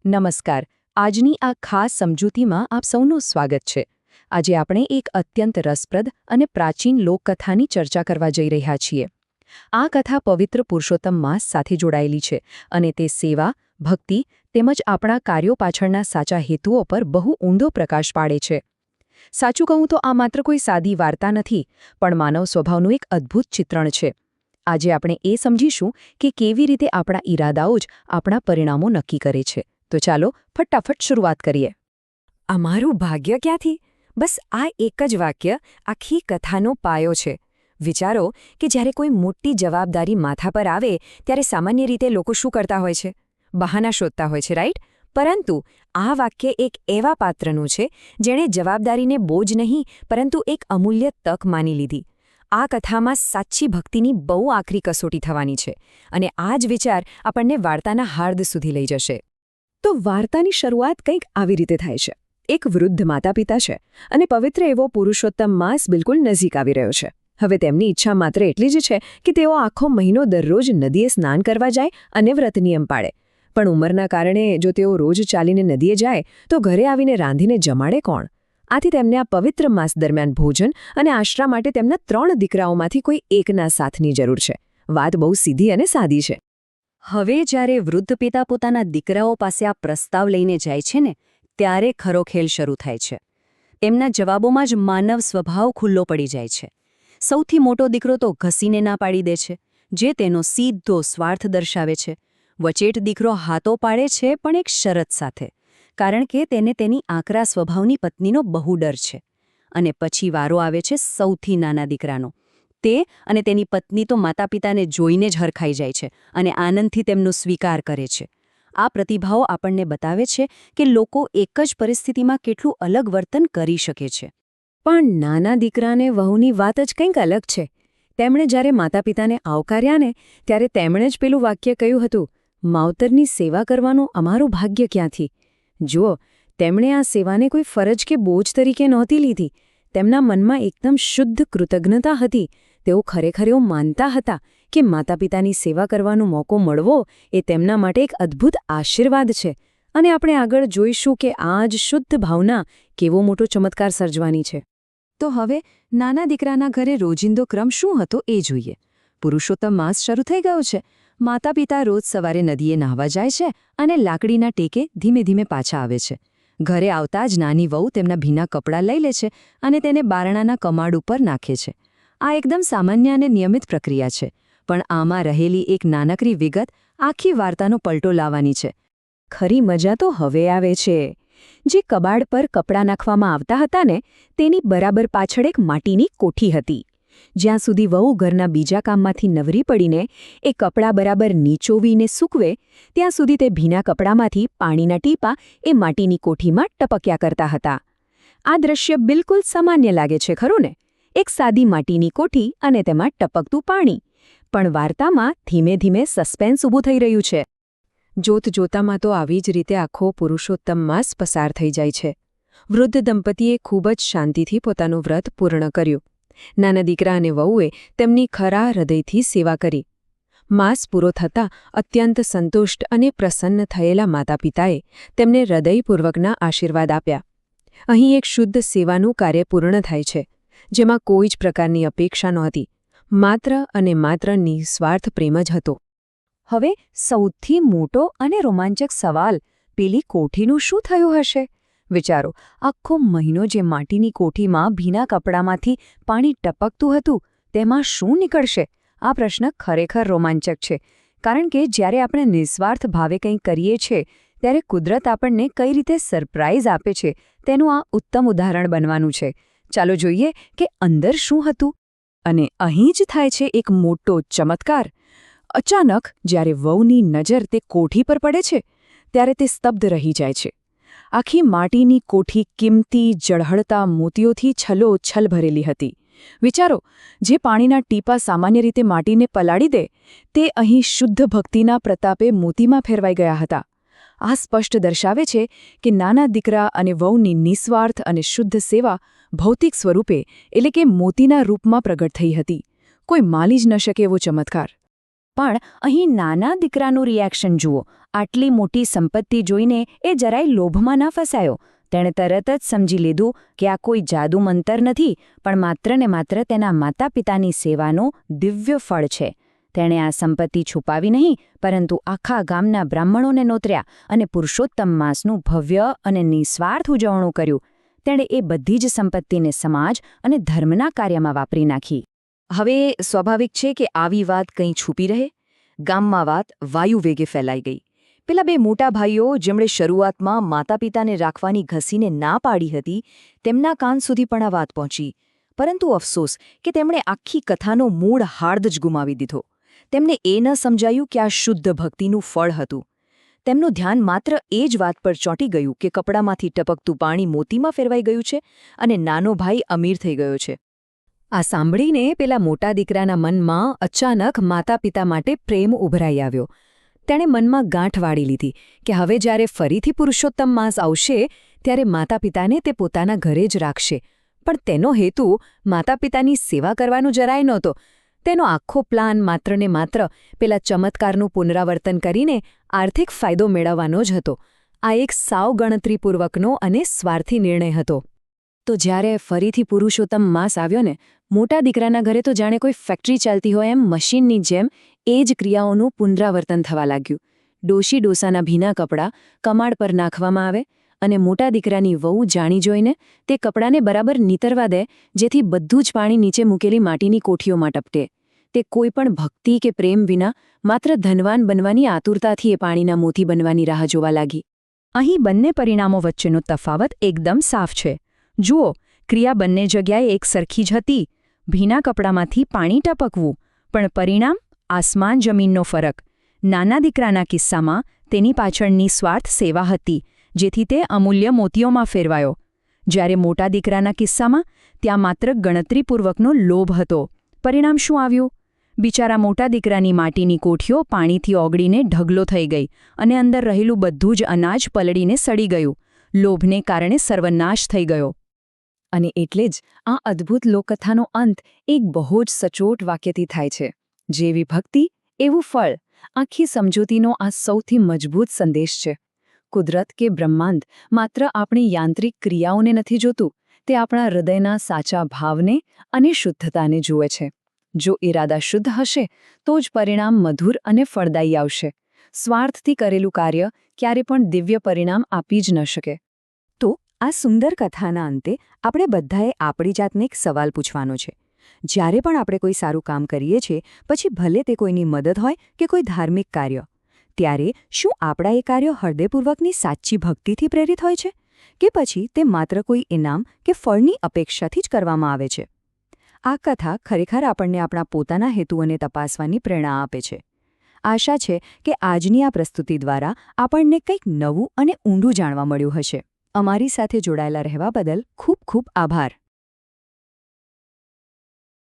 નમસ્કાર. આજની આ ખાસ સમજૂતીમાં આપ સૌનું સ્વાગત છે. આજે આપણે એક અત્યંત રસપ્રદ અને પ્રાચીન લોકકથાની ચર્ચા કરવા જઈ રહ્યા છીએ. આ કથા પવિત્ર પુરુષોત્તમ માસ સાથે જોડાયેલી છે અને તે સેવા, ભક્તિ તેમજ આપણા કાર્યો પાછળના સાચા હેતુઓ પર બહુ ઊંડો પ્રકાશ પાડે છે. સાચું કહું તો આ માત્ર કોઈ સાદી વાર્તા નથી, પણ માનવ સ્વભાવનું એક અદ્ભુત ચિત્રણ છે. આજે આપણે એ સમજીશું કે કેવી રીતે આપણા ઈરાદાઓ જ આપણા પરિણામો નક્કી કરે છે. તો ચાલો ફટાફટ શરૂઆત કરીએ. અમારું ભાગ્ય ક્યાંથી? બસ આ એક જ વાક્ય આખી કથાનો પાયો છે. વિચારો કે જ્યારે કોઈ મોટી જવાબદારી માથા પર આવે ત્યારે સામાન્ય રીતે લોકો શું કરતા હોય છે? બહાના શોધતા હોય છે, રાઈટ? પરંતુ આ વાક્ય એક એવા પાત્રનું છે જેણે જવાબદારીને બોજ નહીં પરંતુ એક અમૂલ્ય તક માની લીધી. આ કથામાં સાચી ભક્તિની બહુ આકરી કસોટી થવાની છે અને આ જ વિચાર આપણને વાર્તાના હાર્દ સુધી લઈ જશે. તો વાર્તાની શરૂઆત કંઈક આવી રીતે થાય છે. એક વૃદ્ધ માતાપિતા છે અને પવિત્ર એવો પુરુષોત્તમ માસ બિલકુલ નજીક આવી રહ્યો છે. હવે તેમની ઈચ્છા માત્ર એટલી જ છે કે તેઓ આખો મહિનો દરરોજ નદીએ સ્નાન કરવા જાય અને વ્રત નિયમ પાળે. પણ ઉંમરના કારણે જો તેઓ રોજ ચાલીને નદીએ જાય તો ઘરે આવીને રાંધીને જમાડે કોણ? આથી તેમને આ પવિત્ર માસ દરમિયાન ભોજન અને આશરા માટે તેમના 3 દીકરાઓમાંથી કોઈ એકના સાથની જરૂર છે. વાત બહુ સીધી અને સાદી છે. હવે જ્યારે વૃદ્ધ પિતા પોતાના દીકરાઓ પાસે આ પ્રસ્તાવ લઈને જાય છે ને, ત્યારે ખરો ખેલ શરૂ થાય છે. એમના જવાબોમાં જ માનવ સ્વભાવ ખુલ્લો પડી જાય છે. સૌથી મોટો દીકરો તો ઘસીને ના પાડી દે છે, જે તેનો સીધો સ્વાર્થ દર્શાવે છે. વચેટ દીકરો હાથો પાડે છે, પણ એક શરત સાથે, કારણ કે તેને તેની આકરા સ્વભાવની પત્નીનો બહુ ડર છે. અને પછી વારો આવે છે સૌથી નાના દીકરાનો. તે અને તેની પત્ની તો માતા પિતાને જોઈને જ હરખાઈ જાય છે અને આનંદથી તેમનો સ્વીકાર કરે છે. આ પ્રતિભાવો આપણને બતાવે છે કે લોકો એક જ પરિસ્થિતિમાં કેટલું અલગ વર્તન કરી શકે છે. પણ નાના દીકરાને વહુની વાત જ કંઈક અલગ છે. તેમણે જ્યારે માતા પિતાને આવકાર્યા ને, ત્યારે તેમણે જ પેલું વાક્ય કહ્યું હતું, માવતરની સેવા કરવાનું અમારું ભાગ્ય ક્યાંથી? જુઓ, તેમણે આ સેવાને કોઈ ફરજ કે બોજ તરીકે નહોતી લીધી. તેમના મનમાં એકદમ શુદ્ધ કૃતજ્ઞતા હતી. તેઓ ખરેખર એવું માનતા હતા કે માતા પિતાની સેવા કરવાનો મોકો મળવો એ તેમના માટે એક અદ્ભુત આશીર્વાદ છે. અને આપણે આગળ જોઈશું કે આ જ શુદ્ધ ભાવના કેવો મોટો ચમત્કાર સર્જવાની છે. તો હવે નાના દીકરાના ઘરે રોજિંદો ક્રમ શું હતો એ જોઈએ. પુરુષોત્તમ માસ શરૂ થઈ ગયો છે. માતા પિતા રોજ સવારે નદીએ નાહવા જાય છે અને લાકડીના ટેકે ધીમે ધીમે પાછા આવે છે. ઘરે આવતા જ નાની વહુ તેમના ભીના કપડાં લઈ લે છે અને તેને બારણાના કમાડ ઉપર નાખે છે. આ એકદમ સામાન્ય અને નિયમિત પ્રક્રિયા છે, પણ આમાં રહેલી એક નાનકડી વિગત આખી વાર્તાનો પલટો લાવવાની છે. ખરી મજા તો હવે આવે છે. જે કબાડ પર કપડાં નાખવામાં આવતા હતા ને, તેની બરાબર પાછળ એક માટીની કોઠી હતી. જ્યાં સુધી વહુ ઘરના બીજા કામમાંથી નવરી પડીને એ કપડાં બરાબર નીચોવીને સૂકવે, ત્યાં સુધી તે ભીના કપડામાંથી પાણીના ટીપા એ માટીની કોઠીમાં ટપક્યા કરતા હતા. આ દ્રશ્ય બિલકુલ સામાન્ય લાગે છે, ખરું ને? એક સાદી માટીની કોઠી અને તેમાં ટપકતું પાણી. પણ વાર્તામાં ધીમે ધીમે સસ્પેન્સ ઊભું થઈ રહ્યું છે. જોત જોતામાં તો આવી જ રીતે આખો પુરુષોત્તમ માસ પસાર થઈ જાય છે. વૃદ્ધ દંપતીએ ખૂબ જ શાંતિથી પોતાનું વ્રત પૂર્ણ કર્યું. નાના દીકરા અને વહુએ તેમની ખરા હૃદયથી સેવા કરી. માસ પૂરો થતાં અત્યંત સંતુષ્ટ અને પ્રસન્ન થયેલા માતા પિતાએ તેમને હૃદયપૂર્વકના આશીર્વાદ આપ્યા. અહીં એક શુદ્ધ સેવાનું કાર્ય પૂર્ણ થાય છે, જેમાં કોઈ જ પ્રકારની અપેક્ષા નહોતી. માત્ર અને માત્ર નિસ્વાર્થ પ્રેમ જ હતો. હવે સૌથી મોટો અને રોમાંચક સવાલ, પેલી કોઠીનું શું થયું હશે? વિચારો, આખો મહિનો જે માટીની કોઠીમાં ભીના કપડામાંથી પાણી ટપકતું હતું, તેમાં શું નીકળશે? આ પ્રશ્ન ખરેખર રોમાંચક છે, કારણ કે જ્યારે આપણે નિસ્વાર્થ ભાવે કંઈક કરીએ છીએ, ત્યારે કુદરત આપણને કઈ રીતે સરપ્રાઇઝ આપે છે તેનું આ ઉત્તમ ઉદાહરણ બનવાનું છે. ચાલો જોઈએ કે અંદર શું હતું. અને અહીં જ થાય છે એક મોટો ચમત્કાર. અચાનક જ્યારે વહુની નજર તે કોઠી પર પડે છે, ત્યારે તે સ્તબ્ધ રહી જાય છે. આખી માટીની કોઠી કિંમતી ઝળહળતા મોતીઓથી છલોછલ ભરેલી હતી. વિચારો, જે પાણીના ટીપા સામાન્ય રીતે માટીને પલાળી દે, તે અહીં શુદ્ધ ભક્તિના પ્રતાપે મોતીમાં ફેરવાઈ ગયા હતા. આ સ્પષ્ટ દર્શાવે છે કે નાના દીકરા અને વહુની નિસ્વાર્થ અને શુદ્ધ સેવા ભૌતિક સ્વરૂપે એટલે કે મોતીના રૂપમાં પ્રગટ થઈ હતી. કોઈ માલી જ ન શકે એવો ચમત્કાર. પણ અહીં નાના દીકરાનું રિએક્શન જુઓ. આટલી મોટી સંપત્તિ જોઈને એ જરાય લોભમાં ન ફસાયો. તેણે તરત જ સમજી લીધું કે આ કોઈ જાદુ મંતર નથી, પણ માત્ર ને માત્ર તેના માતા પિતાની સેવાનું દિવ્ય ફળ છે. તેણે આ સંપત્તિ છુપાવી નહીં, પરંતુ આખા ગામના બ્રાહ્મણોને નોતર્યા અને પુરુષોત્તમ માસનું ભવ્ય અને નિસ્વાર્થ ઉજવણું કર્યું. તેણે એ બધી જ સંપત્તિને સમાજ અને ધર્મના કાર્યમાં વાપરી નાખી. હવે સ્વાભાવિક છે કે આવી વાત કંઈ છૂપી રહે. ગામમાં વાત વાયુવેગે ફેલાઈ ગઈ. પેલા બે મોટા ભાઈઓ જેમણે શરૂઆતમાં માતા પિતાને રાખવાની ઘસીને ના પાડી હતી, તેમના કાન સુધી પણ આ વાત પહોંચી. પરંતુ અફસોસ કે તેમણે આખી કથાનો મૂળ હાર્દ જ ગુમાવી દીધો. તેમને એ ન સમજાયું કે આ શુદ્ધ ભક્તિનું ફળ હતું. તેમનું ધ્યાન માત્ર એ જ વાત પર ચોંટી ગયું કે કપડામાંથી ટપકતું પાણી મોતીમાં ફેરવાઈ ગયું છે અને નાનો ભાઈ અમીર થઈ ગયો છે. આ સાંભળીને પેલા મોટા દીકરાના મનમાં અચાનક માતા પિતા માટે પ્રેમ ઉભરાઈ આવ્યો. તેણે મનમાં ગાંઠ વાળી લીધી કે હવે જ્યારે ફરીથી પુરુષોત્તમ માસ આવશે ત્યારે માતા પિતાને તે પોતાના ઘરે જ રાખશે. પણ તેનો હેતુ માતા પિતાની સેવા કરવાનું જરાય નહોતો. તેનો આખો પ્લાન માત્ર ને માત્ર પેલા ચમત્કારનું પુનરાવર્તન કરીને આર્થિક ફાયદો મેળવવાનો જ હતો. આ એક સાવ ગણતરીપૂર્વકનો અને સ્વાર્થી નિર્ણય હતો. તો જ્યારે ફરીથી પુરુષોત્તમ માસ આવ્યો ને, મોટા દીકરાના ઘરે તો જાણે કોઈ ફેક્ટરી ચાલતી હોય એમ મશીનની જેમ એ જ ક્રિયાઓનું પુનરાવર્તન થવા લાગ્યું. ડોશી ડોસાના ભીના કપડાં કમાડ પર નાખવામાં આવે અને મોટા દીકરાની વહુ જાણી જોઈને તે કપડાને બરાબર નીતરવા દે, જેથી બધું જ પાણી નીચે મૂકેલી માટીની કોઠીઓમાં ટપકે. તે કોઈ પણ ભક્તિ કે પ્રેમ વિના માત્ર ધનવાન બનવાની આતુરતાથી એ પાણીના મોતી બનવાની રાહ જોવા લાગી. અહીં બંને પરિણામો વચ્ચેનો તફાવત એકદમ સાફ છે. જુઓ, ક્રિયા બંને જગ્યાએ એક સરખી જ હતી. ભીના કપડામાંથી પાણી ટપકવું, પણ પરિણામ આસમાન જમીનનો ફરક. નાના દીકરાના કિસ્સામાં તેની પાછળ નિસ્વાર્થ સેવા હતી, જેથી તે અમૂલ્ય મોતીઓમાં ફેરવાયો. જ્યારે મોટા દીકરાના કિસ્સામાં ત્યાં માત્ર ગણતરીપૂર્વકનો લોભ હતો. પરિણામ શું આવ્યું? બિચારા મોટા દીકરાની માટીની કોઠીઓ પાણીથી ઓગળીને ઢગલો થઈ ગઈ અને અંદર રહેલું બધું જ અનાજ પલળીને સડી ગયું. લોભને કારણે સર્વનાશ થઈ ગયો. અને એટલે જ આ અદ્ભુત લોકકથાનો અંત એક બહુ જ સચોટ વાક્યથી થાય છે: જેવી ભક્તિ એવું ફળ. આખી સમજૂતીનો આ સૌથી મજબૂત સંદેશ છે. કુદરત કે બ્રહ્માંડ માત્ર આપણી યાંત્રિક ક્રિયાઓને નથી જોતું, તે આપણા હૃદયના સાચા ભાવને અને શુદ્ધતાને જુએ છે. જો ઇરાદા શુદ્ધ હશે તો જ પરિણામ મધુર અને ફળદાયી આવશે. સ્વાર્થથી કરેલું કાર્ય ક્યારે પણ દિવ્ય પરિણામ આપી જ ન શકે. તો આ સુંદર કથાના અંતે આપણે બધાએ આપણી જાતને એક સવાલ પૂછવાનો છે. જ્યારે પણ આપણે કોઈ સારું કામ કરીએ છીએ, પછી ભલે તે કોઈની મદદ હોય કે કોઈ ધાર્મિક કાર્ય, ત્યારે શું આપણા એ કાર્યો હૃદયપૂર્વકની સાચી ભક્તિથી પ્રેરિત હોય છે, કે પછી તે માત્ર કોઈ ઇનામ કે ફળની અપેક્ષાથી જ કરવામાં આવે છે? આ કથા ખરેખર આપણને આપણા પોતાના હેતુઓને તપાસવાની પ્રેરણા આપે છે. આશા છે કે આજની આ પ્રસ્તુતિ દ્વારા આપણને કંઈક નવું અને ઊંડું જાણવા મળ્યું હશે. અમારી સાથે જોડાયેલા રહેવા બદલ ખૂબ ખૂબ આભાર.